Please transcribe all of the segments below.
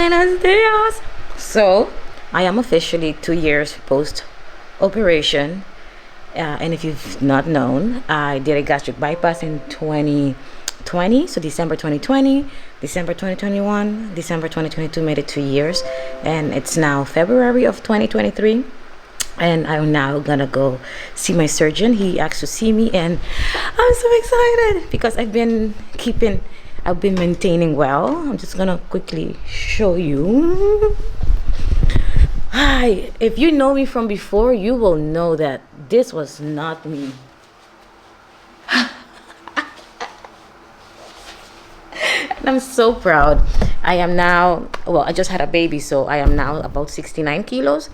Buenos dias. So, I am officially 2 years post-operation. And if you've not known, I did a gastric bypass in 2020. So December 2020, December 2021, December 2022 made it 2 years. And it's now February of 2023. And I'm now gonna go see my surgeon. He asked to see me, and I'm so excited because I've been maintaining well. I'm just gonna quickly show you. Hi, if you know me from before, you will know that this was not me. And I'm so proud. I am now, well, I just had a baby, so I am now about 69 kilos.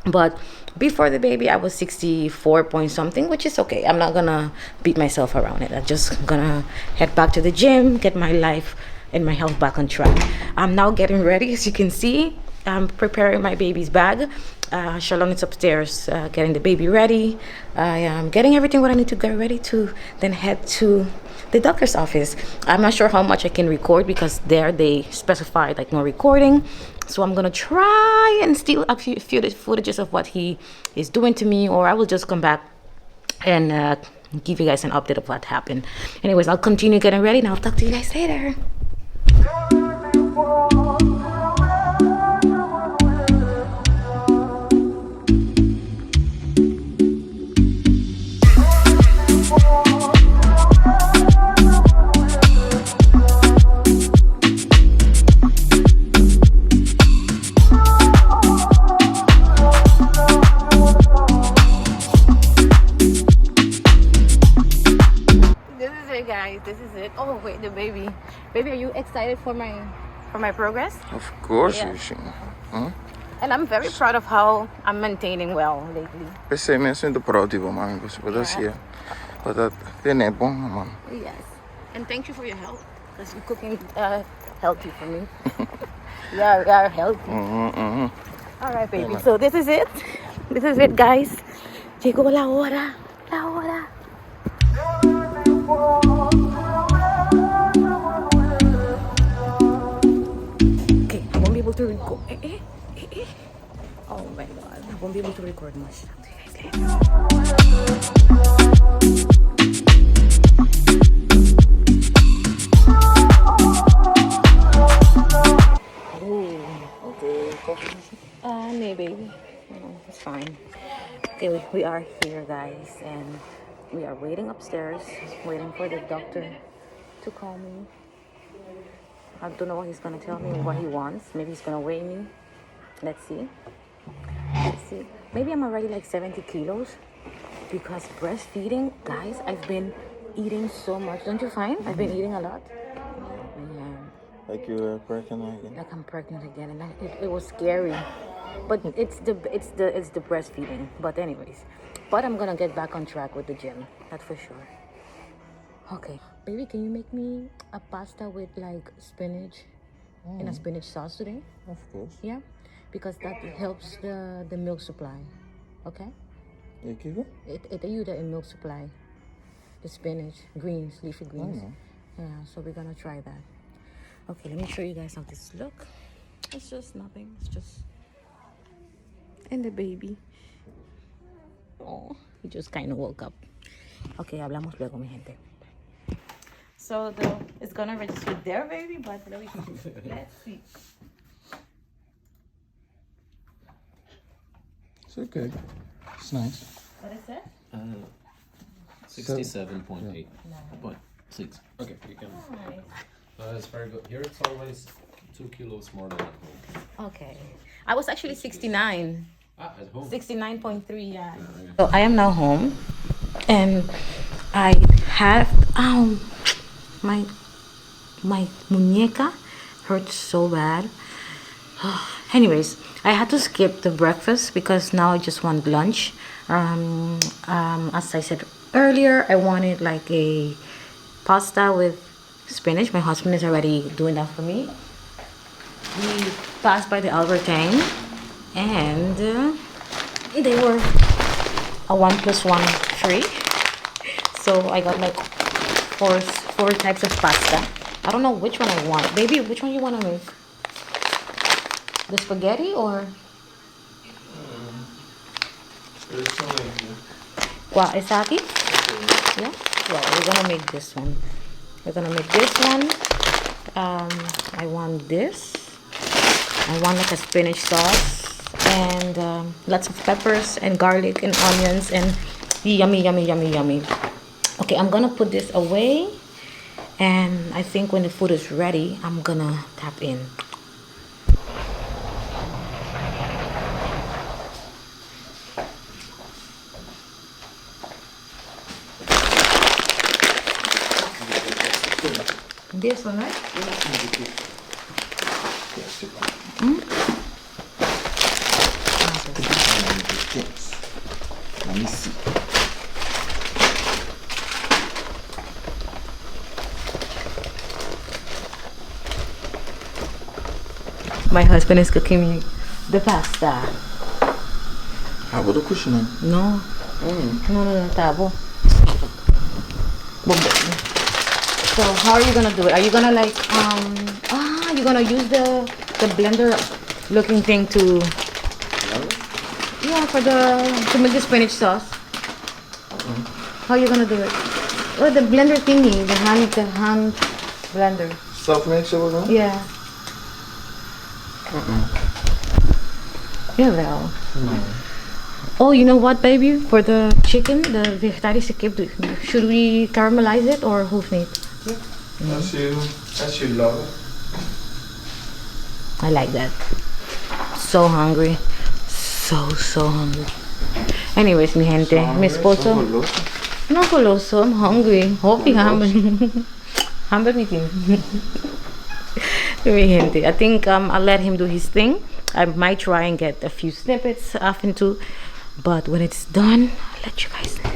But before the baby, I was 64 point something, which is okay. I'm not gonna beat myself around it. I'm just gonna head back to the gym, get my life and my health back on track. I'm now getting ready, as you can see. I'm preparing my baby's bag. Shalom is upstairs getting the baby ready. I am getting everything what I need to get ready to then head to the doctor's office. I'm not sure how much I can record because there they specified like no recording. So I'm gonna try and steal a few footages of what he is doing to me, or I will just come back and give you guys an update of what happened. Anyways, I'll continue getting ready and I'll talk to you guys later. Guys, this is it. Oh wait, the baby. Baby, are you excited for my progress? Of course, Yeah. you should. Huh? And I'm very proud of how I'm maintaining well lately. Pensei mesmo do pródigo, man. But that's here. But that thing is bon, man. Yes. And thank you for your help, because you're cooking healthy for me. Yeah, we are healthy. All right, baby. Yeah, so this is it. This is it, guys. Llegó la hora. La hora. Okay, I won't be able to record. Oh my god, I won't be able to record much. Talk to you guys later. Okay. No, baby. No, it's fine. Okay, we are here, guys, and we are waiting upstairs, waiting for the doctor to call me. I don't know what he's gonna tell me, what he wants. Maybe he's gonna weigh me. Let's see. Let's see. Maybe I'm already like 70 kilos because breastfeeding, guys, I've been eating so much. Don't you find? I've been eating a lot. Yeah. Like you were pregnant again. Like I'm pregnant again, and it was scary. But it's the breastfeeding. But anyways, I'm gonna get back on track with the gym. That's for sure. Okay, baby, can you make me a pasta with like spinach and a spinach sauce today? Of course. Yeah, because that helps the milk supply. Okay. You keep it? It ayuda in milk supply. The spinach, greens, leafy greens. Yeah, so we're gonna try that. Okay, let me show you guys how this look. It's just nothing. It's just and the baby. Oh, he just kind of woke up. Okay, hablamos luego, mi gente. So it's gonna register their baby, but let's see. It's okay. It's nice. What is it? 67.8. 0.6. Okay, you can. Nice. That's very good. Here it's always 2 kilos more than at home. Okay. I was actually 69. At home. 69.3, yeah. So I am now home, and I have my muñeca hurts so bad. Anyways, I had to skip the breakfast because now I just want lunch. As I said earlier, I wanted like a pasta with spinach. My husband is already doing that for me. We passed by the Albertine, and they were a 1 + 1 free. So I got like four types of pasta. I don't know which one I want. Baby, which one you want to make? The spaghetti or what is that it? Yeah. Well, we're gonna make this one. We're gonna make this one. I want this. I want like a spinach sauce and lots of peppers and garlic and onions and yummy, yummy, yummy, yummy. Okay, I'm gonna put this away, and I think when the food is ready, I'm gonna tap in. This one, right? Let me see. My husband is cooking me the pasta. Ah, vou do coxinha. No. No, tabo. So how are you gonna do it? Are you gonna like you're gonna use the blender looking thing to for to make the spinach sauce? How are you gonna do it? Oh, the blender thingy, the hand blender. Self mixer we're going? Yeah. Jawel. Oh, you know what, baby? For the chicken, the vegetarische kip, should we caramelize it or hoeft niet? As you love it. I like that. So hungry. So hungry. Anyways, mi gente, mi esposo. No goloso, I'm hungry. Hope hambre. Hambre meeting. Mi gente, I think I'll let him do his thing. I might try and get a few snippets off into, but when it's done, I'll let you guys know.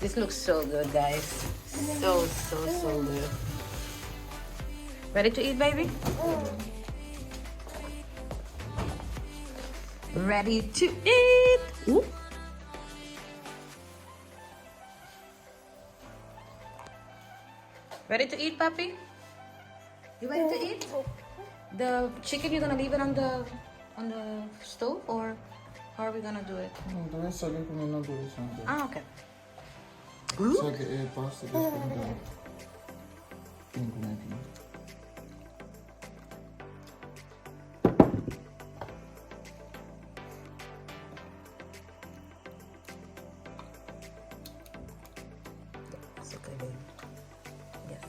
This looks so good, guys. So good. Ready to eat, baby? Ready to eat. Ooh. Ready to eat, puppy? You ready to eat? The chicken, you're gonna leave it on the stove, or how are we gonna do it? Dove salir comiendo dulce. Ah, okay. O sea que pasta que That's okay, baby. Yes.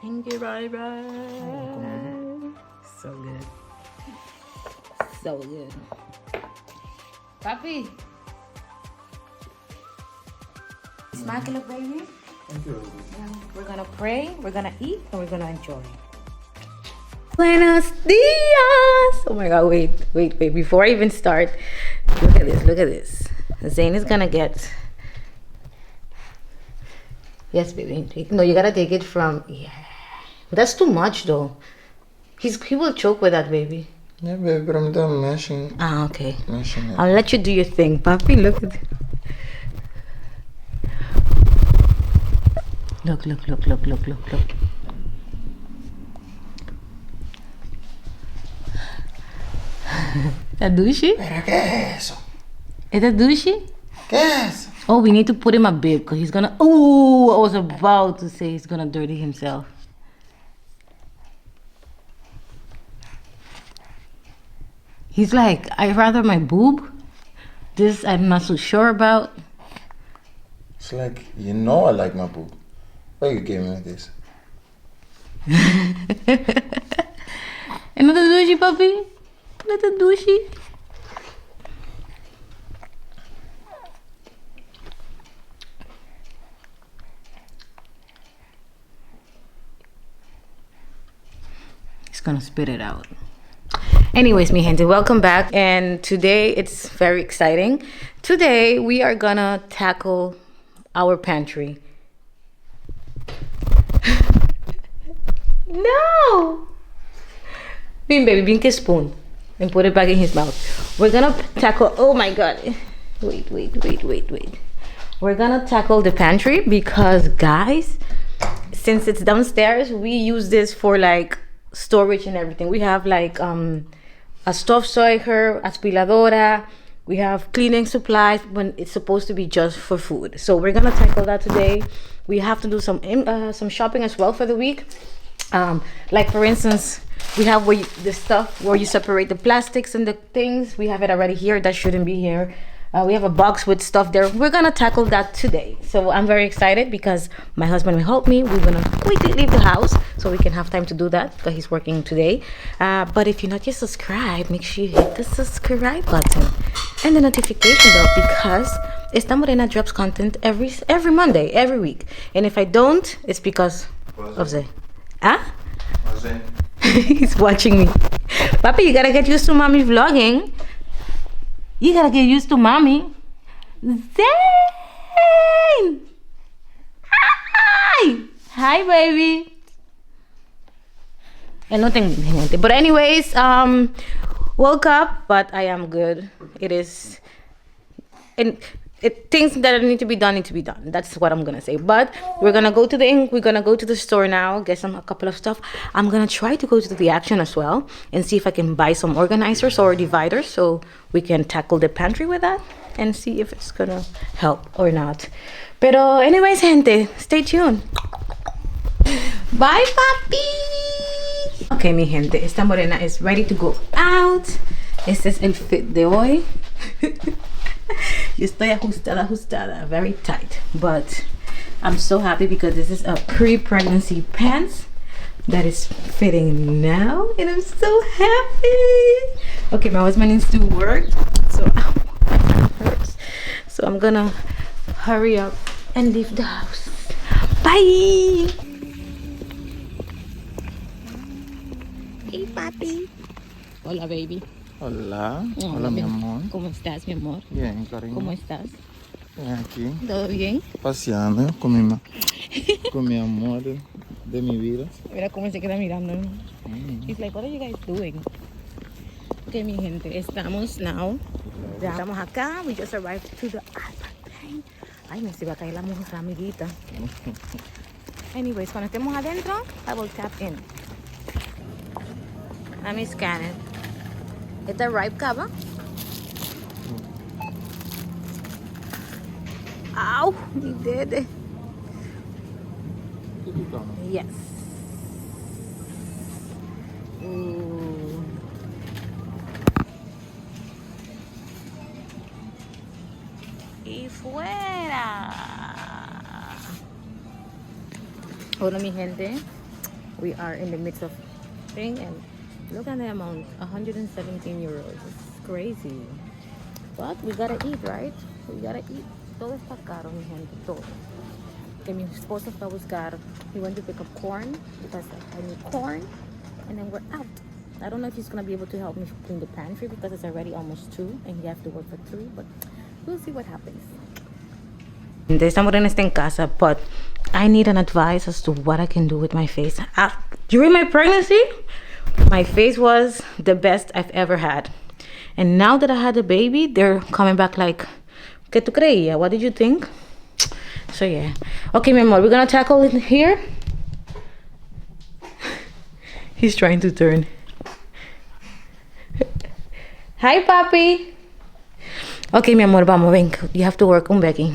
Thank you, bye. So good. So good. Papi. Smack it up, baby. Thank you. And we're gonna pray, we're gonna eat, and we're gonna enjoy. Buenos dias! Oh my god, wait. Before I even start, look at this. Zane is gonna get... Yes, baby. No, you gotta take it from... Yeah. That's too much, though. He will choke with that, baby. Yeah, baby, but I'm done mashing. Ah, okay. Mashing it. I'll let you do your thing, Papi. Look at it. Look. ¿Está douchey? ¿Pero qué es eso? ¿Es that douchey? ¿Qué es? Oh, we need to put him a bib because he's gonna... Oh, I was about to say he's gonna dirty himself. He's like, I'd rather my boob. This I'm not so sure about. It's like, you know I like my boob. Why you gave me this? Another douchey, puppy? Another douchey? He's gonna spit it out. Anyways, mi gente, welcome back. And today it's very exciting. Today we are gonna tackle our pantry. No! Bean baby, bean kiss spoon and put it back in his mouth. We're gonna tackle, oh my god. Wait. We're gonna tackle the pantry because guys, since it's downstairs, we use this for like storage and everything. We have like a stove soiker, aspiradora. We have cleaning supplies when it's supposed to be just for food. So we're gonna tackle that today. We have to do some shopping as well for the week. Like for instance, we have the stuff where you separate the plastics and the things. We have it already here. That shouldn't be here. We have a box with stuff there. We're gonna tackle that today. So I'm very excited because my husband will help me. We're gonna quickly leave the house so we can have time to do that because he's working today. But if you're not yet subscribed, make sure you hit the subscribe button and the notification bell because Esta Morena drops content every Monday, every week. And if I don't, it's because of the... Ah? He's watching me. Papi, you gotta get used to mommy vlogging. You gotta get used to mommy. Zane! Hi! Hi, baby. But anyways, woke up, but I am good. It is... things that need to be done. That's what I'm gonna say. But we're gonna go to the store now, get a couple of stuff. I'm gonna try to go to the Action as well and see if I can buy some organizers or dividers so we can tackle the pantry with that and see if it's gonna help or not. Pero anyways, gente, stay tuned. Bye, papi. Okay, mi gente, esta morena is ready to go out. Este es el fit de hoy. Yo estoy ajustada, very tight, but I'm so happy because this is a pre-pregnancy pants that is fitting now, and I'm so happy. Okay, my husband needs to work, so my arm hurts. So I'm gonna hurry up and leave the house. Bye. Hey, papi. Hola, baby. Hola. Hola, mi amor. ¿Cómo estás, mi amor? Bien, cariño. ¿Cómo estás? Bien, aquí. ¿Todo bien? Paseando con mi amor de mi vida. Mira cómo se queda mirando. He's like, what are you guys doing? Ok, mi gente, estamos now. Ya estamos acá. We just arrived to the plane. Ay, me se va a caer la mujer, amiguita. Anyways, cuando estemos adentro, I will tap in. Let me scan it. ¿Esta es ripe cava? Ow, mi dede. Yes. Ooh. Y fuera. Hola, mi gente. We are in the midst of thing and look at the amount, 117 euros. It's crazy. But we gotta eat, right? We gotta eat. Todo está caro, mi gente, todo. Que mi esposo fue a buscar. He went to pick up corn because I need corn, and then we're out. I don't know if he's gonna be able to help me clean the pantry because it's already almost 2 and he has to work for 3, but we'll see what happens. Esta morena está en casa, but I need an advice as to what I can do with my face. During my pregnancy, my face was the best I've ever had. And now that I had a baby, they're coming back like, ¿qué tú creías? What did you think? So yeah. Okay, mi amor, we're gonna tackle it here. He's trying to turn. Hi, papi. Okay, mi amor, vamos, ven. You have to work on Becky.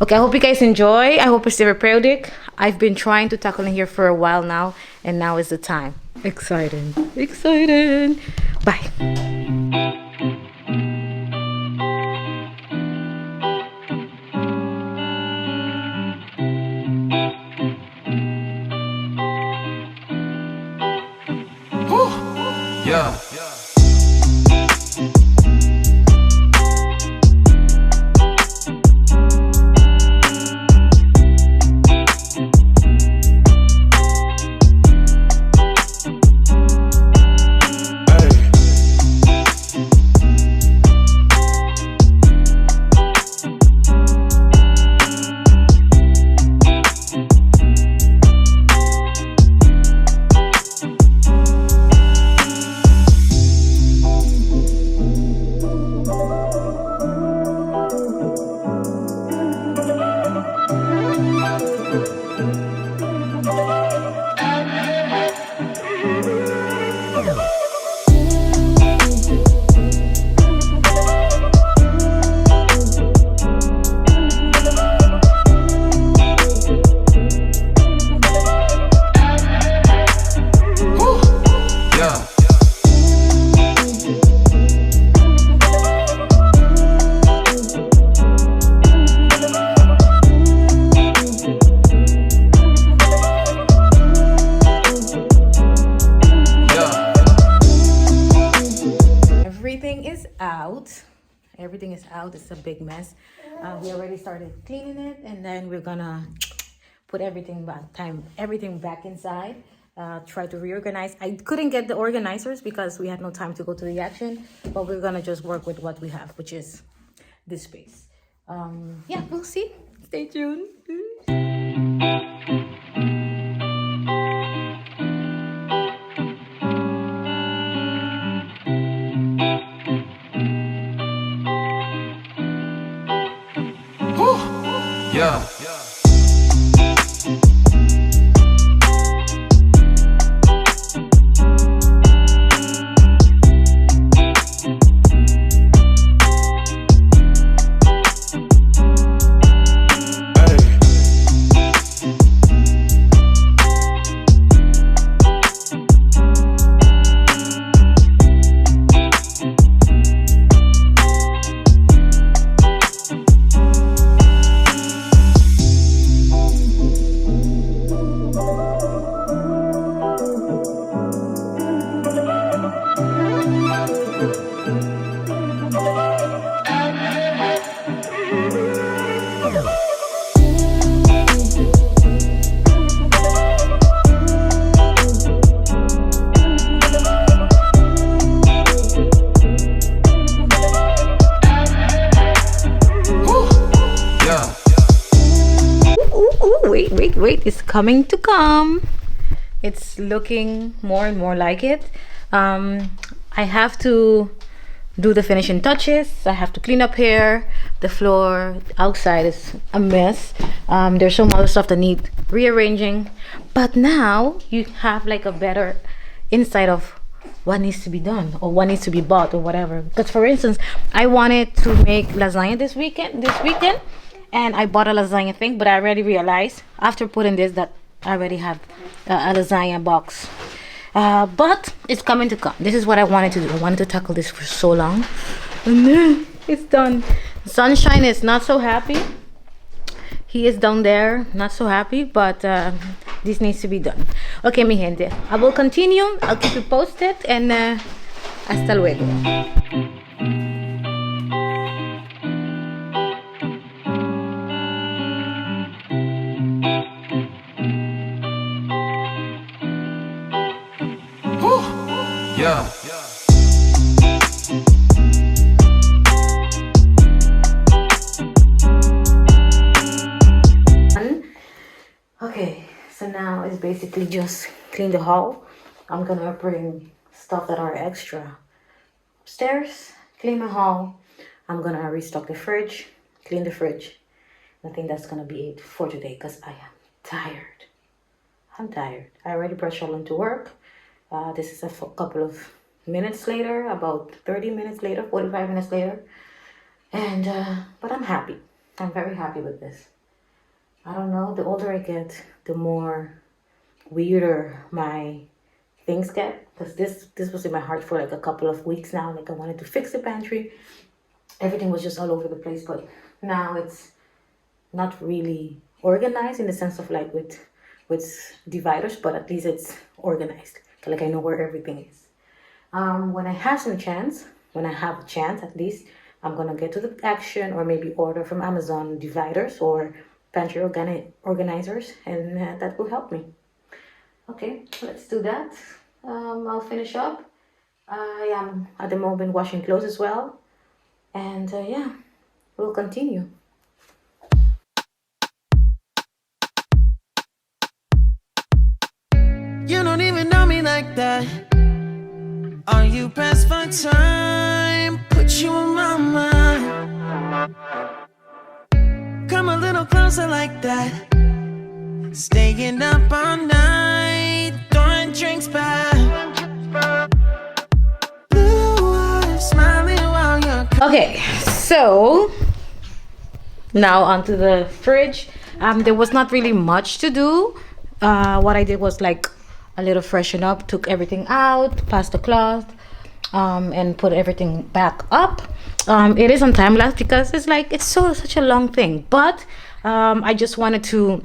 Okay, I hope you guys enjoy. I hope it's therapeutic. I've been trying to tackle in here for a while now, and now is the time. Exciting. Exciting. Bye. Yeah. Everything is out. It's a big mess. We already started cleaning it, and then we're gonna put everything back inside. Try to reorganize. I couldn't get the organizers because we had no time to go to the action, but we're gonna just work with what we have, which is this space. Yeah, we'll see. Stay tuned. Yeah. wait, it's coming to come. It's looking more and more like it. I have to do the finishing touches. I have to clean up here. The floor outside is a mess. There's some other stuff that need rearranging. But now you have like a better insight of what needs to be done or what needs to be bought or whatever. Because for instance, I wanted to make lasagna this weekend, and I bought a lasagna thing, but I already realized after putting this that I already have a lasagna box. But it's coming to come. This is what I wanted to do. I wanted to tackle this for so long, and then it's done. Sunshine is not so happy. He is down there, not so happy, but this needs to be done. Okay, mi gente, I will continue. I'll keep you posted, and hasta luego. Yeah. Okay, so now it's basically just clean the hall. I'm gonna bring stuff that are extra upstairs, clean my hall. I'm gonna restock the fridge, clean the fridge. I think that's gonna be it for today because I am tired. I'm tired. I already brushed all into work. This is a couple of minutes later, about 30 minutes later, 45 minutes later. And, but I'm happy. I'm very happy with this. I don't know, the older I get, the more weirder my things get. Because this was in my heart for like a couple of weeks now. Like I wanted to fix the pantry. Everything was just all over the place. But now it's not really organized in the sense of like with dividers, but at least it's organized. Like I know where everything is. When I have a chance at least, I'm gonna get to the action or maybe order from Amazon dividers or pantry organizers, and that will help me. Okay, let's do that. I'll finish up. I am at the moment washing clothes as well, and yeah, we'll continue. You don't even know me like that. Are you pressed for time? Put you on my mind. Come a little closer like that. Staying up all night, throwing drinks back. Blue eyes smiling while you're. Okay, so now onto the fridge. There was not really much to do. What I did was like a little freshen up, took everything out, passed the cloth, and put everything back up. It is on time lapse because it's such a long thing, but I just wanted to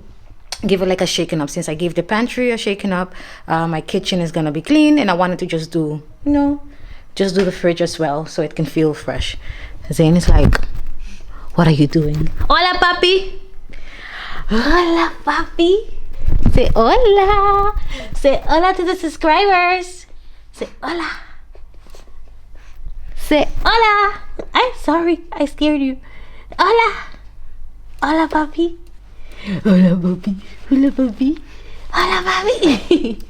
give it like a shaken up. Since I gave the pantry a shaken up, my kitchen is gonna be clean, and I wanted to just do the fridge as well so it can feel fresh. Zane is like, what are you doing? Hola papi. Hola papi. Say hola. Say hola to the subscribers. Say hola. Say hola. I'm sorry, I scared you. Hola. Hola papi. Hola papi. Hola papi. Hola papi.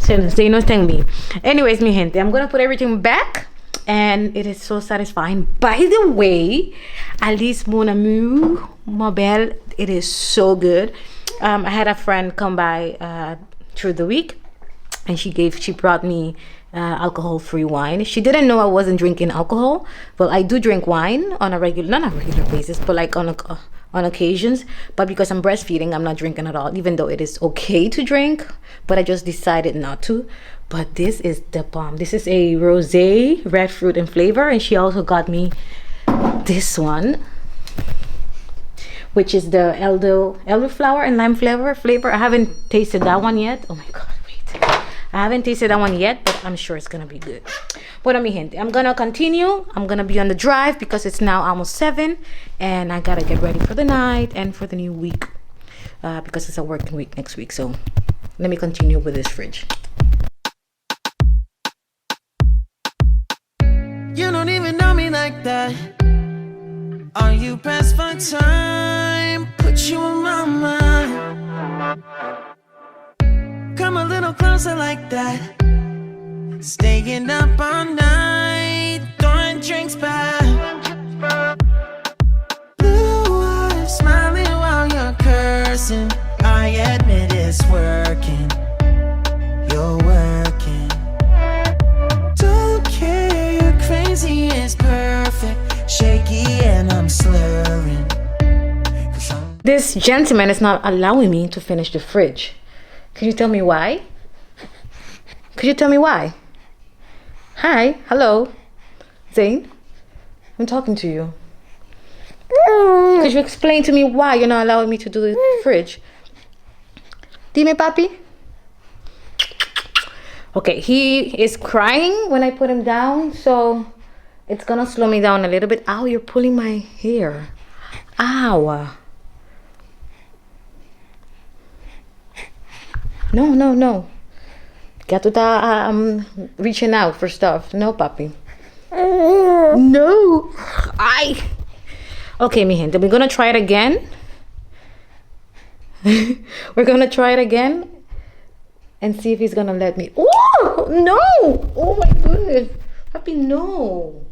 So they no thank me. Anyways, mi gente, I'm gonna put everything back, and it is so satisfying. By the way, Alice mon amour, ma belle, it is so good. I had a friend come by through the week, and she brought me alcohol-free wine. She didn't know I wasn't drinking alcohol. Well, I do drink wine on not a regular basis, but like on occasions. But because I'm breastfeeding, I'm not drinking at all, even though it is okay to drink. But I just decided not to. But this is the bomb. This is a rosé, red fruit in flavor, and she also got me this one, which is the elderflower and lime flavor. I haven't tasted that one yet. Oh my god, wait. I haven't tasted that one yet, but I'm sure it's gonna be good. Bueno, mi gente, I'm gonna continue. I'm gonna be on the drive because it's now almost 7, and I gotta get ready for the night and for the new week because it's a working week next week. So let me continue with this fridge. You don't even know me like that. Are you pressed for time? Put you on my mind. Come a little closer like that. Staying up all night, throwing drinks back. Blue eyes smiling while you're cursing. I admit it's working. You're working. Don't care, you're crazy, it's perfect. Shaky and I'm slurring. 'Cause This gentleman is not allowing me to finish the fridge. Could you tell me why? Could you tell me why? Hi, hello, Zane. I'm talking to you. Could you explain to me why you're not allowing me to do the fridge? Dime, papi. Okay, he is crying when I put him down, so it's gonna slow me down a little bit. Ow, you're pulling my hair. Ow. No. Ya tú estás reaching out for stuff. No, papi. No. Ay. Okay, mi gente, we're gonna try it again. We're gonna try it again and see if he's gonna let me. Oh, no. Oh my goodness. Papi, no.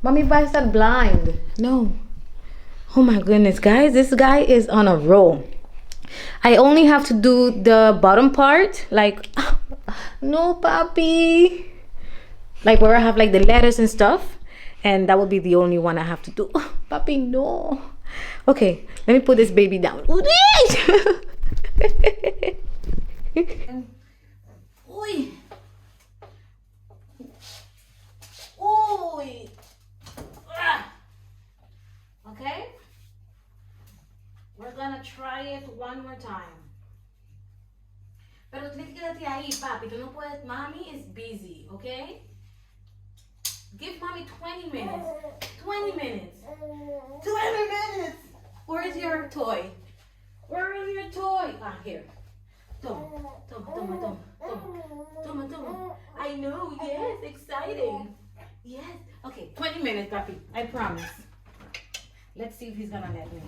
Mommy va a estar blind. No. Oh my goodness, guys. This guy is on a roll. I only have to do the bottom part, like, no, papi. Like where I have like the lettuce and stuff. And that will be the only one I have to do. Papi, no. Okay, let me put this baby down. Uy. Uy. Okay? We're gonna try it one more time. Pero tienes que quedarte ahí, papi. Tú no puedes. Mommy is busy, okay? Give mommy 20 minutes. 20 minutes. 20 minutes. Where is your toy? Where is your toy? Ah, here. Toma. I know, yes, exciting. Yes. Okay, 20 minutes, papi. I promise. Let's see if he's gonna let me.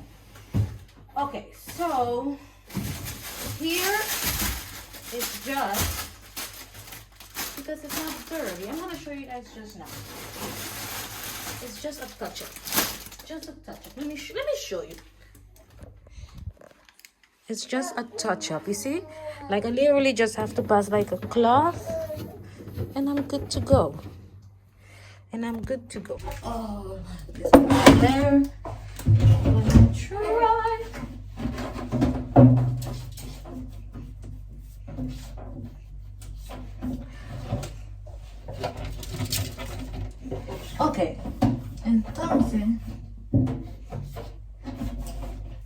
Okay, so here it's just, because it's not dirty, I'm gonna show you guys just now. It's just a touch-up. Just a touch-up. Let me show you. It's just a touch-up, you see? Like I literally just have to pass like a cloth and I'm good to go. Oh, this one there. I'm gonna try. Okay, entonces,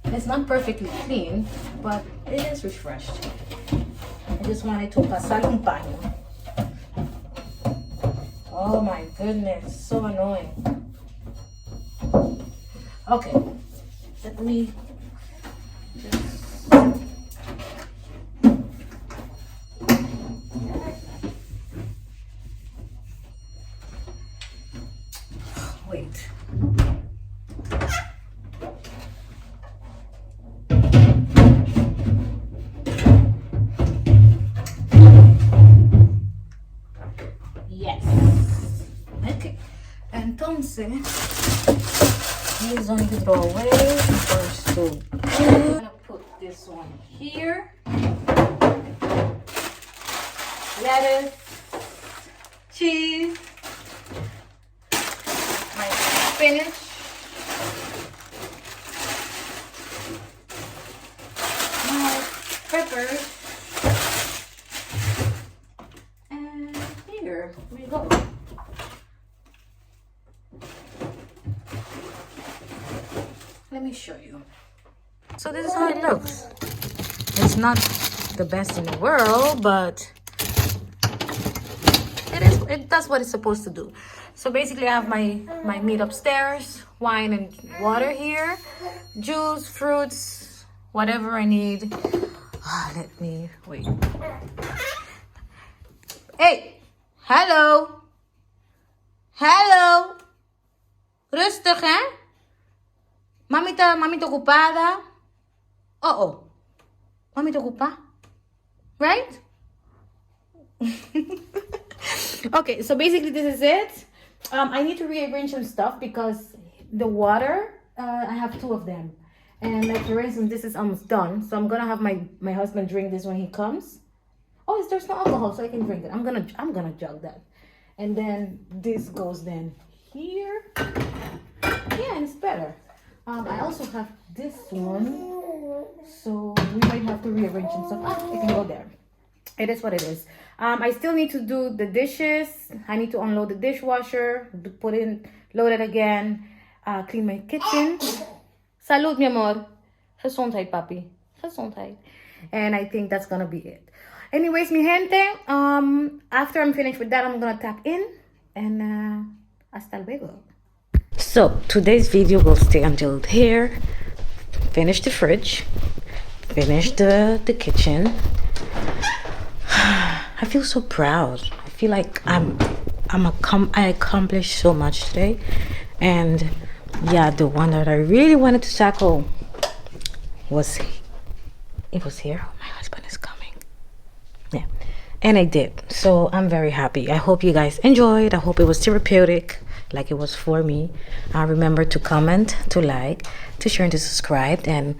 it's not perfectly clean, but it is refreshed. I just wanted to pasar un paño. Oh my goodness, so annoying. Okay, let me just... Wait. Yes. Okay. Entonces, he's going to throw away first two. I'm gonna put this one here. Lettuce, cheese, my spinach, my peppers, and here we go. Let me show you. So this is how it looks. It's not the best in the world, but it does what it's supposed to do. So basically I have my meat upstairs, wine and water here, juice, fruits, whatever I need. Let me wait. Hey, hello. Rustig, hè? Mami está ocupada. Oh. Mami, ¿te ocupa? Right? Okay, so basically this is it. I need to rearrange some stuff because the water, I have 2 of them. And like for instance, this is almost done. So I'm gonna have my husband drink this when he comes. Oh, there's no alcohol, so I can drink it. I'm gonna jug that. And then this goes then here. Yeah, and it's better. I also have this one. So we might have to rearrange some stuff. It can go there. It is what it is. I still need to do the dishes. I need to unload the dishwasher, load it again, clean my kitchen. Salud, mi amor. Gezondheid, papi. Gezondheid. And I think that's gonna be it. Anyways, mi gente, after I'm finished with that, I'm gonna tap in and hasta luego. So today's video will stay until here. Finish the fridge. Finish the kitchen. I feel so proud. I feel like I accomplished so much today. And yeah, the one that I really wanted to tackle was here. Oh, my husband is coming. Yeah, and I did. So I'm very happy. I hope you guys enjoyed. I hope it was therapeutic like it was for me. Remember to comment, to like, to share, and to subscribe. And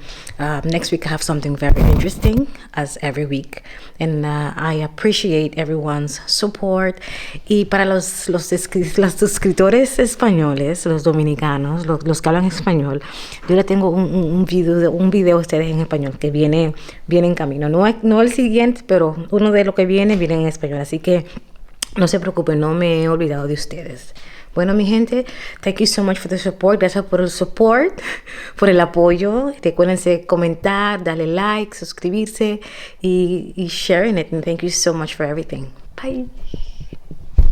next week I have something very interesting as every week. And I appreciate everyone's support. Y para los suscriptores españoles, los dominicanos, los que hablan español, yo le tengo un video a ustedes en español que viene en camino. No el siguiente, pero uno de lo que viene en español. Así que no se preocupen, no me he olvidado de ustedes. Bueno, mi gente, thank you so much for the support. Gracias por el support, por el apoyo. Recuérdense comentar, darle like, suscribirse y sharing it. And thank you so much for everything. Bye.